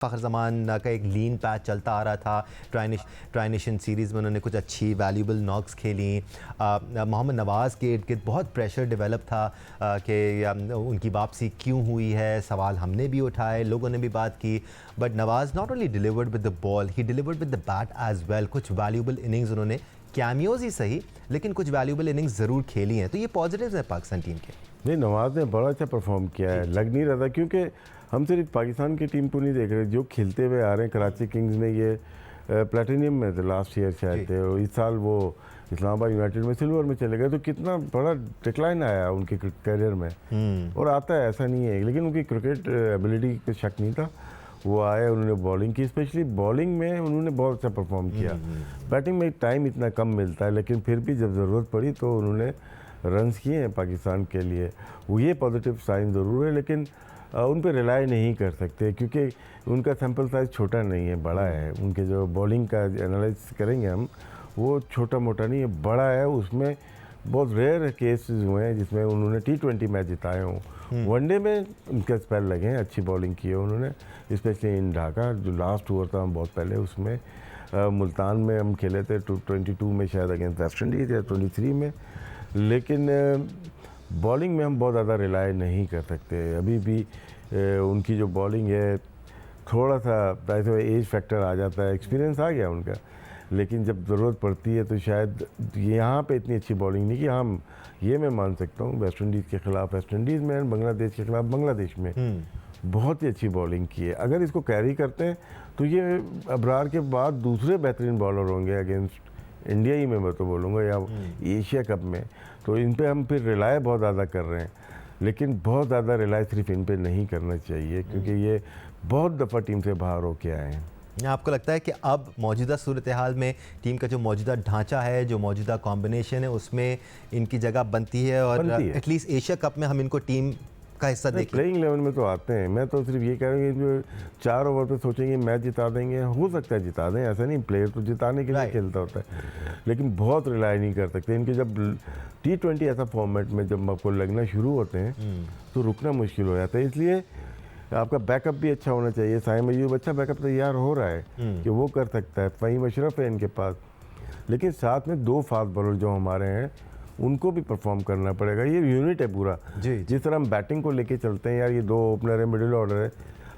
फ़खर ज़मान का एक लीन पैच चलता आ रहा था। ट्राई नेशन सीरीज़ में उन्होंने कुछ अच्छी वैल्यूबल नॉक्स खेली। मोहम्मद नवाज़ के इर्द गिर्द बहुत प्रेशर डेवलप था कि उनकी वापसी क्यों हुई है। सवाल हमने भी उठाए, लोगों ने भी बात की, but Nawaz not only delivered with the ball, he delivered with the bat as well. कुछ वैल्यूबल इनिंग्स उन्होंने, कैमियोज़ ही सही, लेकिन कुछ वैल्यूबल इनिंग्स ज़रूर खेली हैं। तो ये पॉजिटिव्स हैं पाकिस्तान टीम के। नहीं, नवाज़ ने बड़ा अच्छा परफॉर्म किया है, लग नहीं रहा था, क्योंकि हम सिर्फ पाकिस्तान की टीम को नहीं देख रहे, जो खेलते हुए आ रहे हैं। कराची किंग्स में ये प्लेटिनियम में थे लास्ट ईयर शायद थे, और इस साल वो इस्लामाबाद यूनाइटेड में सिल्वर में चले गए। तो कितना बड़ा डिक्लाइन आया उनके करियर में, और आता है, ऐसा नहीं है। लेकिन उनकी क्रिकेट एबिलिटी पे शक नहीं था। वो आए, उन्होंने बॉलिंग की, स्पेशली बॉलिंग में उन्होंने बहुत अच्छा परफॉर्म किया। बैटिंग में टाइम इतना कम मिलता है, लेकिन फिर भी जब ज़रूरत पड़ी तो उन्होंने रन्स किए हैं पाकिस्तान के लिए। वो ये पॉजिटिव साइन ज़रूर है, लेकिन उन पर रिलाई नहीं कर सकते, क्योंकि उनका सैम्पल साइज़ छोटा नहीं है, बड़ा है। उनके जो बॉलिंग का एनालाइज करेंगे हम, वो छोटा मोटा नहीं है, बड़ा है। उसमें बहुत रेयर केसेस हुए हैं जिसमें उन्होंने T20 मैच जिताए हों। वनडे में उनके स्पेल लगे हैं, अच्छी बॉलिंग की है उन्होंने, स्पेशली इन ढाका जो लास्ट ओवर था बहुत पहले, उसमें मुल्तान में हम खेले थे 22 में शायद अगेंस्ट वेस्ट इंडीज़, या 23 में। लेकिन बॉलिंग में हम बहुत ज़्यादा रिलाई नहीं कर सकते अभी भी। उनकी जो बॉलिंग है, थोड़ा सा एज फैक्टर आ जाता है, एक्सपीरियंस आ गया उनका, लेकिन जब ज़रूरत पड़ती है तो शायद यहाँ पे इतनी अच्छी बॉलिंग नहीं कि हम ये मैं मान सकता हूँ। वेस्ट इंडीज़ के ख़िलाफ़ वेस्ट इंडीज़ में, बांग्लादेश के ख़िलाफ़ बांग्लादेश में बहुत ही अच्छी बॉलिंग की है। अगर इसको कैरी करते हैं तो ये अबरार के बाद दूसरे बेहतरीन बॉलर होंगे अगेंस्ट इंडिया ही में, मैं तो बोलूँगा, या एशिया कप में। तो इन पे हम फिर रिलाय बहुत ज़्यादा कर रहे हैं, लेकिन बहुत ज़्यादा रिलाय सिर्फ इन पे नहीं करना चाहिए, क्योंकि ये बहुत दफ़ा टीम से बाहर होके आए हैं। आपको लगता है कि अब मौजूदा सूरत हाल में टीम का जो मौजूदा ढांचा है, जो मौजूदा कॉम्बिनेशन है, उसमें इनकी जगह बनती है और एटलीस्ट एशिया कप में हम इनको टीम का हिस्सा देखें? प्लेइंग 11 में तो आते हैं। मैं तो सिर्फ ये कह रहा हूँ कि जो 4 ओवर पे सोचेंगे मैच जिता देंगे, हो सकता है जिता दें, ऐसा नहीं। प्लेयर तो जिताने के लिए खेलता होता है, लेकिन बहुत रिलाई नहीं कर सकते। इनके जब T20 ऐसा फॉर्मेट में जब आपको लगना शुरू होते हैं तो रुकना मुश्किल हो जाता है। इसलिए आपका बैकअप भी अच्छा होना चाहिए। साइम अयूब अच्छा बैकअप तैयार हो रहा है कि वो कर सकता है। फ़हीम अशरफ है इनके पास, लेकिन साथ में 2 फास्ट बॉलर जो हमारे हैं, उनको भी परफॉर्म करना पड़ेगा। ये यूनिट है पूरा जी। जिस तरह हम बैटिंग को लेके चलते हैं, यार ये 2 ओपनर है, मिडिल ऑर्डर है,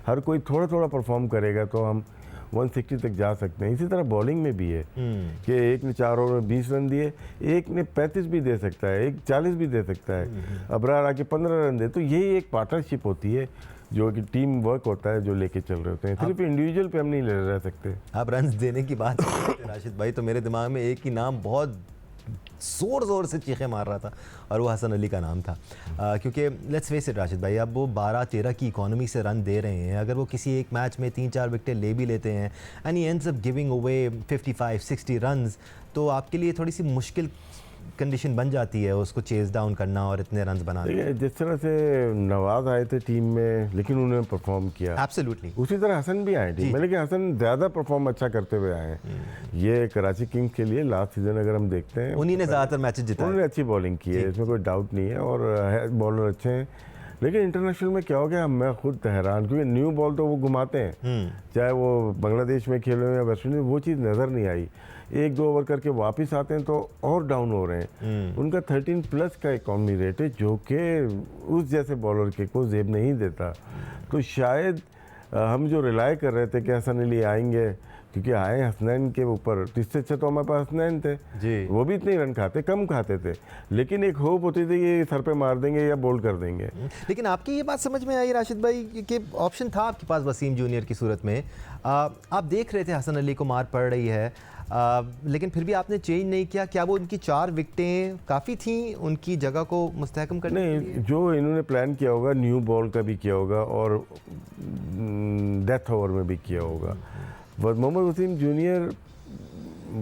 हर कोई थोड़ा थोड़ा परफॉर्म करेगा तो हम 160 तक जा सकते हैं। इसी तरह बॉलिंग में भी है कि एक ने 4 ओवर में 20 रन दिए, एक ने 35 भी दे सकता है, एक 40 भी दे सकता है, अबरार आके 15 रन दे। तो यही एक पार्टनरशिप होती है, जो कि टीम वर्क होता है, जो लेके चल रहे होते हैं। सिर्फ इंडिविजुअल पे हम नहीं रह सकते। आप रन देने की बात करते राशिद भाई, तो मेरे दिमाग में एक ही नाम बहुत ज़ोर से चीखें मार रहा था, और वो हसन अली का नाम था। क्योंकि लेट्स फेस इट राशिद भाई, अब वो 12-13 की इकोनॉमी से रन दे रहे हैं। अगर वो किसी एक मैच में 3-4 विकेटें ले भी लेते हैं and he ends up giving away 55-60 runs, तो आपके लिए थोड़ी सी मुश्किल कंडीशन बन जाती है उसको चेज डाउन करना और इतने रन्स बनाना। जिस तरह से नवाज आए थे टीम में, लेकिन उन्होंने परफॉर्म किया एब्सोल्युटली, उसी तरह हसन भी आए टीम में, लेकिन हसन ज़्यादा परफॉर्म अच्छा करते हुए आए हैं। ये कराची किंग्स के लिए लास्ट सीजन अगर हम देखते हैं, उन्हीं ने ज़्यादातर मैचेस जिताए, उन्होंने अच्छी बॉलिंग की है, इसमें कोई डाउट नहीं है, और बॉलर अच्छे हैं। लेकिन इंटरनेशनल में क्या हो गया, मैं खुद हैरान, क्योंकि न्यू बॉल तो वो घुमाते हैं, चाहे वो बांग्लादेश में खेले या वेस्ट इंडीज, वो चीज़ नज़र नहीं आई। 1-2 ओवर करके वापस आते हैं तो और डाउन हो रहे हैं। उनका 13+ का इकॉनमी रेट है, जो कि उस जैसे बॉलर के को जेब नहीं देता। तो शायद हम जो रिलाई कर रहे थे कि हसन अली आएंगे, क्योंकि आए हसनैन के ऊपर, इससे अच्छा तो हमारे पास हसनैन थे जी। वो भी इतने रन खाते, कम खाते थे, लेकिन एक होप होती थी कि सर पे मार देंगे या बोल्ड कर देंगे। लेकिन आपकी ये बात समझ में आई राशिद भाई कि ऑप्शन था आपके पास वसीम जूनियर की सूरत में। आप देख रहे थे हसन अली को मार पड़ रही है, लेकिन फिर भी आपने चेंज नहीं किया। क्या वो उनकी 4 विकेटें काफ़ी थी उनकी जगह को मुस्तहकम करने? नहीं, जो इन्होंने प्लान किया होगा, न्यू बॉल का भी किया होगा और डेथ ओवर में भी किया होगा। मोहम्मद वसीम जूनियर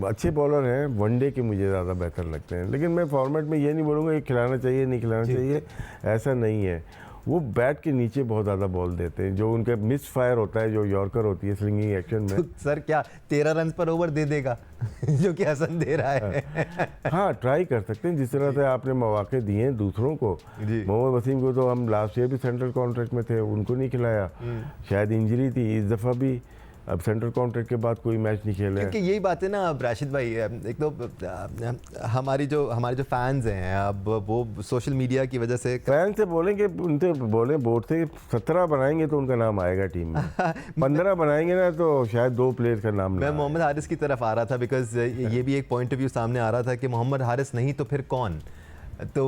अच्छे बॉलर हैं, वनडे के मुझे ज़्यादा बेहतर लगते हैं, लेकिन मैं फॉर्मेट में ये नहीं बोलूँगा ये खिलाना चाहिए नहीं खिलाना चाहिए, ऐसा नहीं है। वो बैट के नीचे बहुत ज़्यादा बॉल देते हैं, जो उनका मिस फायर होता है, जो यॉर्कर होती है स्विंगिंग एक्शन में। तो सर क्या 13 रन पर ओवर दे देगा जो कि हसन दे रहा है? हाँ, ट्राई कर सकते हैं, जिस तरह से आपने मौके दिए हैं दूसरों को। जी। मोहम्मद वसीम को तो हम लास्ट ईयर भी सेंट्रल कॉन्ट्रैक्ट में थे, उनको नहीं खिलाया, शायद इंजरी थी, इस दफ़ा भी अब सेंट्रल कॉन्ट्रैक्ट के बाद कोई मैच नहीं खेले। क्योंकि यही बात है ना अब राशिद भाई, एक तो हमारे जो फैंस हैं अब वो सोशल मीडिया की वजह से फैन से बोलेंगे, उनसे बोले बोर्ड से 17 बनाएंगे तो उनका नाम आएगा टीम में, 15 बनाएंगे ना तो शायद 2 प्लेयर का नाम। मैं मोहम्मद हारिस की तरफ आ रहा था, बिकॉज ये भी एक पॉइंट ऑफ व्यू सामने आ रहा था कि मोहम्मद हारिस नहीं तो फिर कौन, तो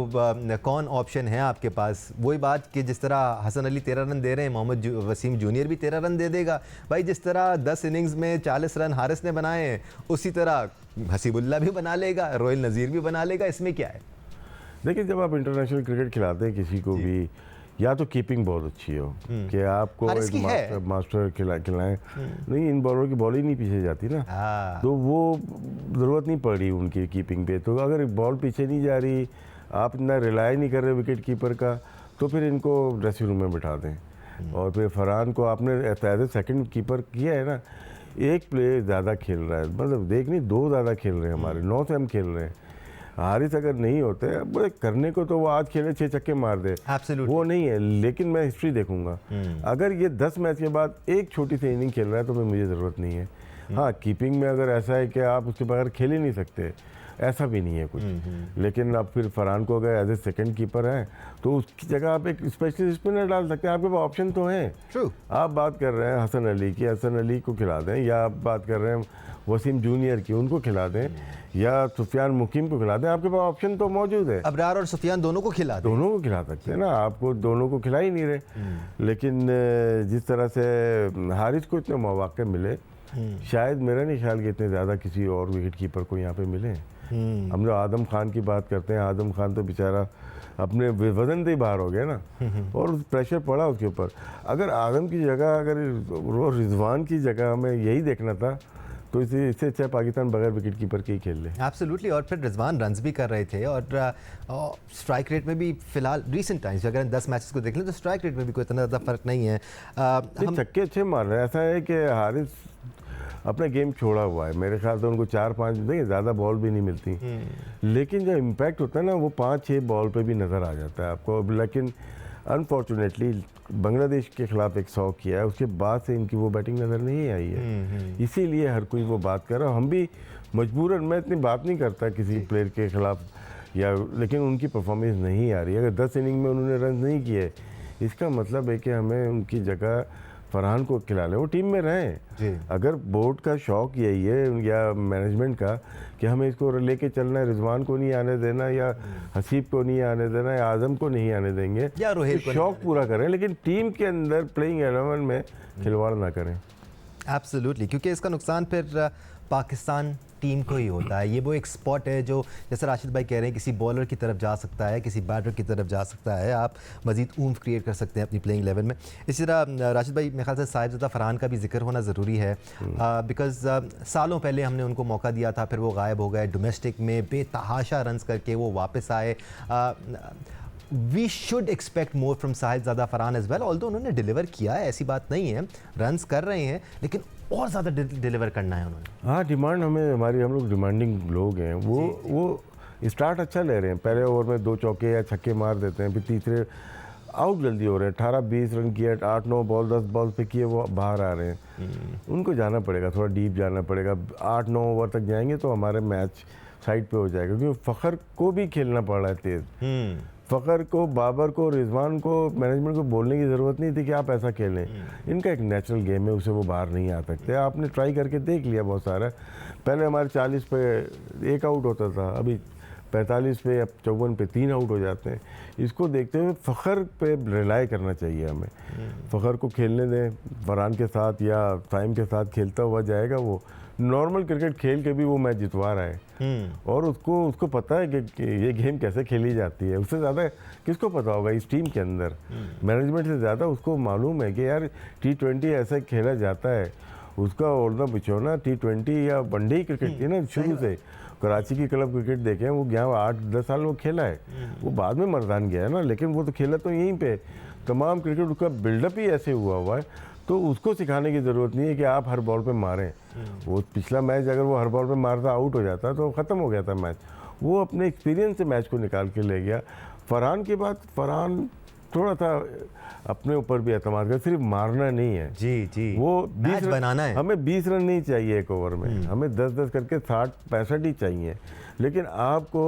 कौन ऑप्शन है आपके पास? वही बात कि जिस तरह हसन अली 13 रन दे रहे हैं, मोहम्मद वसीम जूनियर भी 13 रन दे देगा भाई। जिस तरह 10 इनिंग्स में 40 रन हारिस ने बनाए हैं, उसी तरह हसीबुल्ला भी बना लेगा, रोहिल नज़ीर भी बना लेगा। इसमें क्या है? देखिए, जब आप इंटरनेशनल क्रिकेट खिलाते हैं किसी को भी, या तो कीपिंग बहुत अच्छी हो कि आपको एक मास्टर खिलाएं, नहीं इन बॉलर की बॉल ही नहीं पीछे जाती ना, तो वो ज़रूरत नहीं पड़ रही उनकी कीपिंग पे। तो अगर बॉल पीछे नहीं जा रही, आप इतना रिलाई नहीं कर रहे विकेट कीपर का, तो फिर इनको ड्रेसिंग रूम में बिठा दें। और फिर फरहान को आपने एज ए सेकेंड कीपर किया है ना, एक प्लेयर ज़्यादा खेल रहा है, मतलब देख नहीं 2 ज़्यादा खेल रहे हैं हमारे, 9 से हम खेल रहे हैं। हारिस अगर नहीं होते अब करने को तो वो आज खेले 6 छक्के मार दे, वो नहीं है। लेकिन मैं हिस्ट्री देखूंगा, अगर ये 10 मैच के बाद एक छोटी सी इनिंग खेल रहा है तो फिर मुझे ज़रूरत नहीं है। हाँ, कीपिंग में अगर ऐसा है कि आप उसके बगैर खेल ही नहीं सकते, ऐसा भी नहीं है कुछ। लेकिन अब फिर फरहान को अगर एज ए सेकेंड कीपर है तो उसकी जगह आप एक स्पेशलिस्ट स्पिनर डाल सकते हैं, आपके पास ऑप्शन तो हैं। आप बात कर रहे हैं हसन अली की, हसन अली को खिला दें, या आप बात कर रहे हैं वसीम जूनियर की, उनको खिला दें, या सुफियान मुकीम को खिला दें, आपके पास ऑप्शन तो मौजूद है। अबरार और सुफियान दोनों को खिला दें, दोनों को खिला सकते हैं ना, आपको दोनों को खिला ही नहीं रहे। लेकिन जिस तरह से हारिस को इतने मौके मिले, शायद मेरा नहीं ख्याल कि इतने ज़्यादा किसी और विकेट कीपर को यहाँ पे मिले। हम जो आदम खान की बात करते हैं, आदम खान तो बेचारा अपने वजन से ही बाहर हो गया ना, और प्रेशर पड़ा उसके ऊपर। अगर आदम की जगह, अगर रिजवान की जगह हमें यही देखना था, तो इससे अच्छा पाकिस्तान बगैर विकेट कीपर के ही खेल ले। एब्सोल्युटली। और फिर रिजवान रन्स भी कर रहे थे, और स्ट्राइक रेट में भी फिलहाल रिसेंट टाइम्स अगर 10 मैचेस को देख लें तो स्ट्राइक रेट में भी कोई इतना ज़्यादा फर्क नहीं है। हम छक्के अच्छे मार रहे हैं। ऐसा है कि हारिस अपना गेम छोड़ा हुआ है, मेरे ख्याल से उनको 4-5 देखिए ज़्यादा बॉल भी नहीं मिलती, लेकिन जो इम्पैक्ट होता है ना वो 5-6 बॉल पे भी नज़र आ जाता है आपको। लेकिन अनफॉर्चुनेटली बांग्लादेश के खिलाफ एक 100 किया है, उसके बाद से इनकी वो बैटिंग नज़र नहीं आई है, इसीलिए हर कोई वो बात कर रहा है। हम भी मजबूरन, मैं इतनी बात नहीं करता किसी प्लेयर के खिलाफ, या लेकिन उनकी परफॉर्मेंस नहीं आ रही। अगर 10 इनिंग में उन्होंने रन नहीं किए, इसका मतलब है कि हमें उनकी जगह फरहान को खिला लें, वो टीम में रहें। अगर बोर्ड का शौक यही है या मैनेजमेंट का कि हमें इसको लेके चलना है, रिजवान को नहीं आने देना, या हसीब को नहीं आने देना, या आजम को नहीं आने देंगे, या रोहिल तो शौक पूरा करें, लेकिन टीम के अंदर प्लेइंग 11 में खिलवाड़ ना करें। एब्सोल्युटली, क्योंकि इसका नुकसान फिर पाकिस्तान टीम को ही होता है। ये वो एक स्पॉट है जो, जैसे राशिद भाई कह रहे हैं, किसी बॉलर की तरफ जा सकता है, किसी बैटर की तरफ जा सकता है, आप मज़ीद ऊम्फ क्रिएट कर सकते हैं अपनी प्लेइंग लेवल में। इसी तरह राशिद भाई, मेरे ख्याल से साहिबजादा फरहान का भी जिक्र होना ज़रूरी है, बिकॉज सालों पहले हमने उनको मौका दिया था, फिर वो गायब हो गए, डोमेस्टिक में बेतहाशा रन्स करके वो वापस आए। We should expect more from Sahibzada Farhan as well, although उन्होंने डिलीवर किया है, ऐसी बात नहीं है, रन्स कर रहे हैं, लेकिन और ज़्यादा डिलीवर करना है उन्होंने। हाँ, डिमांड हमें, हम लोग डिमांडिंग लोग हैं। वो स्टार्ट अच्छा ले रहे हैं, पहले ओवर में 2 चौके या छक्के मार देते हैं, फिर तीसरे आउट जल्दी हो रहे हैं। 18-20 रन किए, 8-9 बॉल 10 बॉल पे किए, वो बाहर आ रहे हैं। उनको जाना पड़ेगा, थोड़ा डीप जाना पड़ेगा, 8-9 ओवर तक जाएंगे तो हमारे मैच साइड पे हो जाएगा, क्योंकि फ़खर को भी खेलना पड़ रहा है तेज़। फ़खर को, बाबर को, रिजवान को, मैनेजमेंट को बोलने की ज़रूरत नहीं थी कि आप ऐसा खेलें, इनका एक नेचुरल गेम है, उसे वो बाहर नहीं आ सकते। आपने ट्राई करके देख लिया बहुत सारा, पहले हमारे 40 पे 1 आउट होता था, अभी 45 पे या 54 पे 3 आउट हो जाते हैं। इसको देखते हुए फ़खर पे रिलाई करना चाहिए हमें। फ़खर को खेलने दें, फरहान के साथ या साइम के साथ खेलता हुआ जाएगा, वो नॉर्मल क्रिकेट खेल के भी वो मैच जितवा रहा है, और उसको पता है कि ये गेम कैसे खेली जाती है। उससे ज़्यादा किसको पता होगा इस टीम के अंदर, मैनेजमेंट से ज़्यादा उसको मालूम है कि यार T20 ऐसे खेला जाता है। उसका ओढ़ना बिछोना T20 या वनडे क्रिकेट थी ना शुरू से, कराची की क्लब क्रिकेट देखें, वो यहाँ 8-10 साल वो खेला है, वो बाद में मर्दान गया है ना, लेकिन वो तो खेला तो यहीं पे। तमाम क्रिकेट उसका बिल्डअप ही ऐसे हुआ है, तो उसको सिखाने की ज़रूरत नहीं है कि आप हर बॉल पे मारें। वो पिछला मैच अगर वो हर बॉल पे मारता आउट हो जाता तो ख़त्म हो गया था मैच। वो अपने एक्सपीरियंस से मैच को निकाल के ले गया। फरहान की बात, फरहान थोड़ा सा अपने ऊपर भी एतमाद कर, सिर्फ मारना नहीं है जी वो मैच बनाना है। हमें 20 रन नहीं चाहिए एक ओवर में, हमें 10-10 करके 60-65 ही चाहिए। लेकिन आपको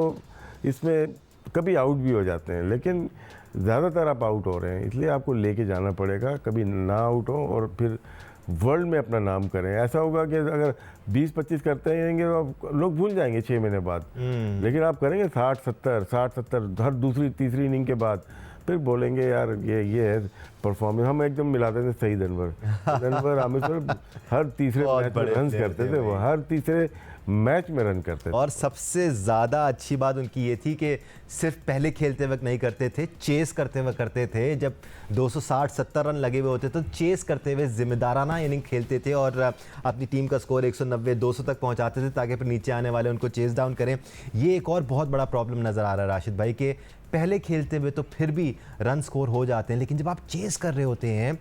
इसमें कभी आउट भी हो जाते हैं, लेकिन ज़्यादातर आप आउट हो रहे हैं, इसलिए आपको लेके जाना पड़ेगा, कभी ना आउट हो और फिर वर्ल्ड में अपना नाम करें। ऐसा होगा कि अगर 20-25 करते रहेंगे तो आप लोग भूल जाएंगे 6 महीने बाद, लेकिन आप करेंगे 60-70 हर दूसरी तीसरी इनिंग के बाद, फिर बोलेंगे यार ये है परफॉर्मेंस। हम एकदम मिलाते थे सही दनवर आमिर हर तीसरे मैच में रन करते थे, वो हर तीसरे मैच में रन करते थे। और सबसे ज़्यादा अच्छी बात उनकी ये थी कि सिर्फ पहले खेलते वक्त नहीं करते थे, चेस करते हुए करते थे। जब 260-70 रन लगे हुए होते तो चेस करते हुए जिम्मेदाराना इनिंग खेलते थे और अपनी टीम का स्कोर 190-200 तक पहुंचाते थे ताकि फिर नीचे आने वाले उनको चेस डाउन करें। ये एक और बहुत बड़ा प्रॉब्लम नज़र आ रहा है राशिद भाई के पहले खेलते हुए तो फिर भी रन स्कोर हो जाते हैं, लेकिन जब आप चेस कर रहे होते हैं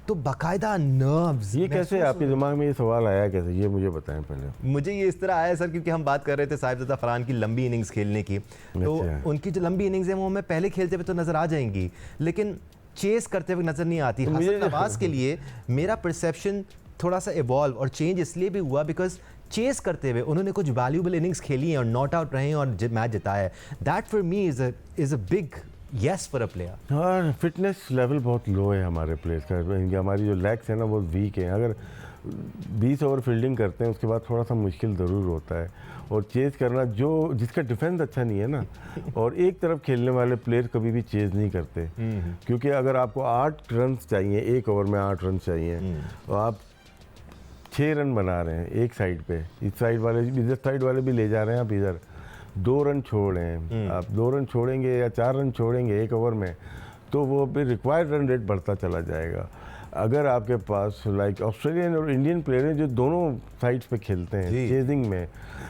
तो बाकायदा नर्व्स। ये कैसे आपके दिमाग में ये सवाल आया कैसे, ये मुझे बताएं पहले। मुझे ये इस तरह आया सर, क्योंकि हम बात कर रहे थे साहिबजादा फरहान की लंबी इनिंग्स खेलने की, तो उनकी जो लंबी इनिंग्स है वो हमें पहले खेलते हुए तो नज़र आ जाएंगी, लेकिन चेस करते हुए नज़र नहीं आती। हसन नवाज के लिए मेरा परसेप्शन थोड़ा सा इवॉल्व और चेंज इसलिए भी हुआ बिकॉज चेस करते हुए उन्होंने कुछ वैल्यूबल इनिंग्स खेली हैं और नॉट आउट रहे हैं और मैच जिताया है। That for me is a big yes for a player. हाँ, फिटनेस लेवल बहुत लो है हमारे प्लेयर्स का। हमारी जो लेग्स है ना बहुत वीक है। अगर 20 ओवर फील्डिंग करते हैं उसके बाद थोड़ा सा मुश्किल ज़रूर होता है, और चेज़ करना जो जिसका डिफेंस अच्छा नहीं है ना और एक तरफ खेलने वाले प्लेयर कभी भी चेज़ नहीं करते, क्योंकि अगर आपको 8 रन चाहिए, एक ओवर में 8 रन चाहिए और आप 6 रन बना रहे हैं एक साइड पे, इस साइड वाले इधर साइड वाले भी ले जा रहे हैं, आप इधर 2 रन छोड़ रहे हैं, आप 2 रन छोड़ेंगे या 4 रन छोड़ेंगे एक ओवर में, तो वो फिर रिक्वायर्ड रन रेट बढ़ता चला जाएगा। अगर आपके पास लाइक ऑस्ट्रेलियन और इंडियन प्लेयर हैं जो दोनों साइड्स पे खेलते हैं चेजिंग में,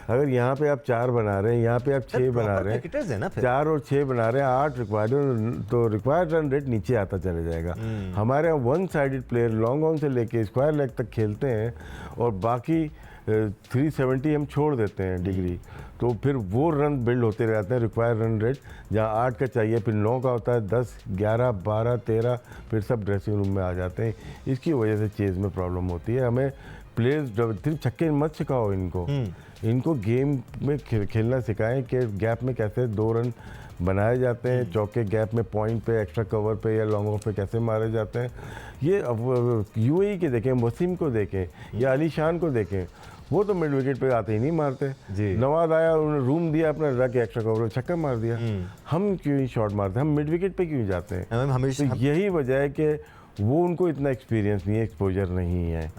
अगर यहाँ पे आप 4 बना रहे हैं, यहाँ पे आप 6 बना रहे हैं, 4 और 6 बना रहे हैं, 8 रिक्वायर्ड, तो रिक्वायर्ड रन रेट नीचे आता चला जाएगा। हमारे यहाँ 1 साइडेड प्लेयर लॉन्ग ऑन से लेके स्क्वायर लेग तक खेलते हैं और बाकी 370 हम छोड़ देते हैं डिग्री, तो फिर वो रन बिल्ड होते रहते हैं। रिक्वायर्ड रन रेट जहाँ 8 का चाहिए फिर 9 का होता है, 10, 11, 12, 13 फिर सब ड्रेसिंग रूम में आ जाते हैं। इसकी वजह से चेज में प्रॉब्लम होती है। हमें प्लेयर्स सिर्फ छक्के मत सिखाओ इनको गेम में खेलना सिखाएं कि गैप में कैसे 2 रन बनाए जाते हैं, चौके गैप में पॉइंट पे, एक्स्ट्रा कवर पे या लॉन्ग ऑफ पे कैसे मारे जाते हैं। ये अब यूएई के देखें, वसीम को देखें या अली शान को देखें, वो तो मिड विकेट पे आते ही नहीं मारते। नवाज आया, उन्होंने रूम दिया अपना, जाके एक्स्ट्रा कवर छक्का मार दिया। हम क्यों ही शॉट मारते हैं, हम मिड विकेट पे क्यों जाते हैं? तो यही वजह है कि वो उनको इतना एक्सपीरियंस नहीं है, एक्सपोजर नहीं है।